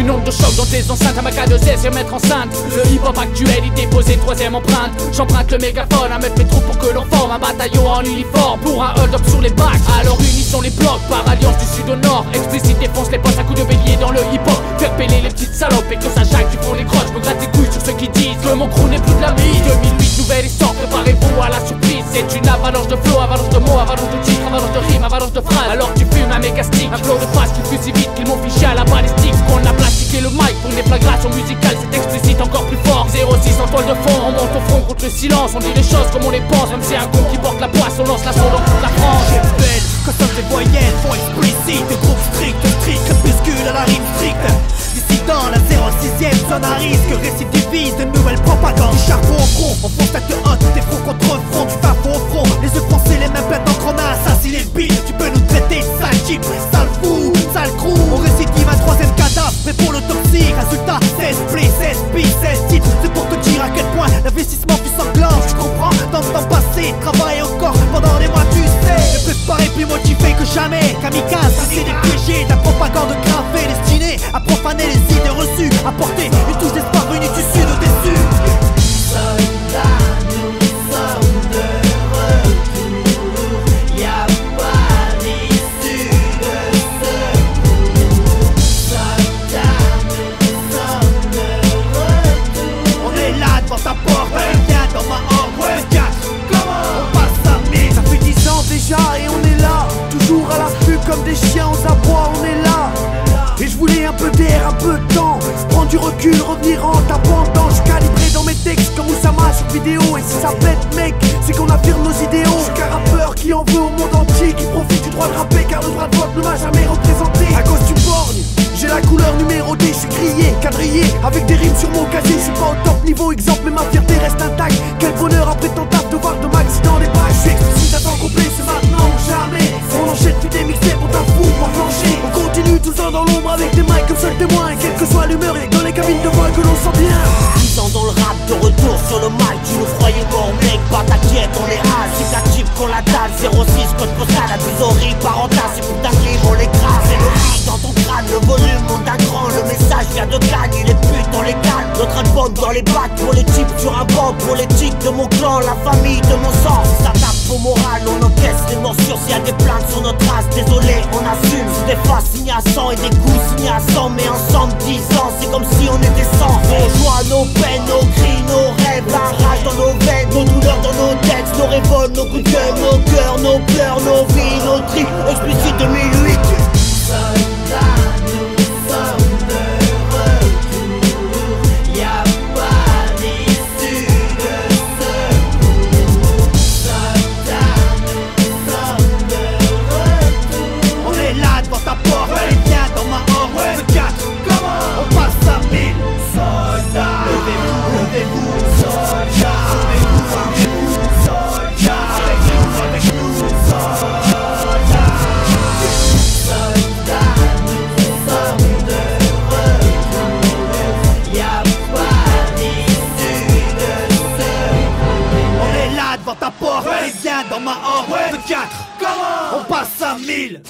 Une onde de choc dans tes enceintes, à ma K2S et mettre enceinte. Le hip-hop actuel, il déposait troisième empreinte. J'emprunte le mégaphone à mettre mes troupes pour que l'on forme un bataillon en uniforme pour un hold-up sur les bacs. Alors unissons les blocs par alliance du sud au nord. Explicite défonce les postes à coups de bélier dans le hip-hop. Faire péler les petites salopes et que ça jaque du fond les croches. Me gratte les couilles sur ceux qui disent que mon crew n'est plus de la mise. 2008, nouvelle histoire, préparez-vous à la surprise. C'est une avalanche de flots, avalanche de mots, avalanche de titres, avalanche de rimes, avalanche de phrases. Alors tu fumes un méga stick, un flow de phase qui fut si vite qu'ils m'ont fiché à la balistique. Qu'on a plastiqué le mic pour une déflagration musicale, c'est explicite encore plus fort. 06 en toile de fond, on monte au front contre le silence. On dit les choses comme on les pense, même c'est un con qui porte la poisse. On lance l'assaut dans toute la France. J'ai belle, consonne des voyelles, font explicite. Groupe strict, crépuscule à la rime stricte. Dissident, la 06ème zone à risque. Récidivise de nouvelles propagandes. Du charbon au front, on fonce tête haute. Des fronts contre front, du fafo au front. Les yeux français, les mêmes pleines d'encre, on a assassiné le beat. Tu peux nous traiter de sale type, sale fou, sale crew. On récidive un troisième cadavre, prêt pour l'autopsie. Résultat, 16 plaies, 16 billes, 16 titres. C'est pour te dire à quel point l'investissement fut sanglant. Tu comprends, dans le temps passé, travail encore pendant des mois, tu sais. Ne préparé plus motivé que jamais. Kamikaze, c'est des piégés, de la propagande gravée, destinée à profaner les idées reçues, apporter une touche d'espoir venue du sud au dessus. Soldats, nous sommes de retour. Y'a pas d'issue de secours. Soldats, nous sommes de retour. On est là devant ta porte, viens dans ma horde. Ouais, 4, comment on passe à 1000. Ça fait 10 ans déjà et on est là, toujours à l'affût comme des chiens aux abois, on est là. Et je voulais un peu d'air, un peu de temps, prendre du recul, revenir en t'abandonnant. Je suis calibré dans mes textes comme Oussama sur vidéo. Et si ça pète mec, c'est qu'on affirme nos idéaux. Je suis qu'un rappeur qui en veut au monde entier, qui profite du droit de rapper car le droit de vote ne m'a jamais représenté. À cause du borgne, j'ai la couleur numérotée, je suis grillé, quadrillé, avec des rimes sur mon casier. Je suis pas au top niveau exemple mais ma fierté reste intacte. Quel bonheur après tant taf de voir de maxi dans les bacs. Je suis explicite à temps complet, c'est maintenant ou jamais. On enchaîne puis des mixtapes pour ta fou, pour flancher. On continue tout le temps dans l'ombre avec des mics comme seul témoin. Et quelle que soit l'humeur, et dans les cabines de voix que l'on sent bien. 10 ans dans le rap, de retour sur le mic. Tu nous croyais mort mec, pas t'inquiète, on est hâle. C'est actif qu'on la dalle, 06 code postal, la trésorerie parental. C'est pour ta crime, on l'écrase. C'est le beat dans ton crâne, le volume monte d'un cran. Le message vient de Cannes, les putes on les calme. Notre album dans les bacs, pour les types sur un banc. Pour les tics de mon clan, la famille de mon sang. Si ça tape au moral, on encaisse les morsures. S'il y a des plaintes sur notre race, désolé, on assume. C'est des faces signées à 100 et des coups signés à 100. Mais ensemble 10 ans, c'est comme si on était 100. Nos joies, nos peines, nos cris, nos rêves. La rage dans nos veines, nos douleurs dans nos textes. Nos révoltes, nos coups de gueule, nos cœurs, nos pleurs, nos vies, nos tripes. Explicite 2008. Soldats, nous sommes de retour. Y'a pas d'issue de secours. Soldats, nous sommes de retour. On est là devant ta porte, allez viens dans ma horde. Ouais, 4, comment on passe à 1000. Soldats, levez-vous, levez-vous. Soldats, levez-vous, levez-vous. Soldats, avec nous, soldats. Soldats, nous sommes de retour. Y'a pas d'issue de secours. On est là devant ta porte, allez viens dans ma horde. Ouais, 4, comment on passe à 1000.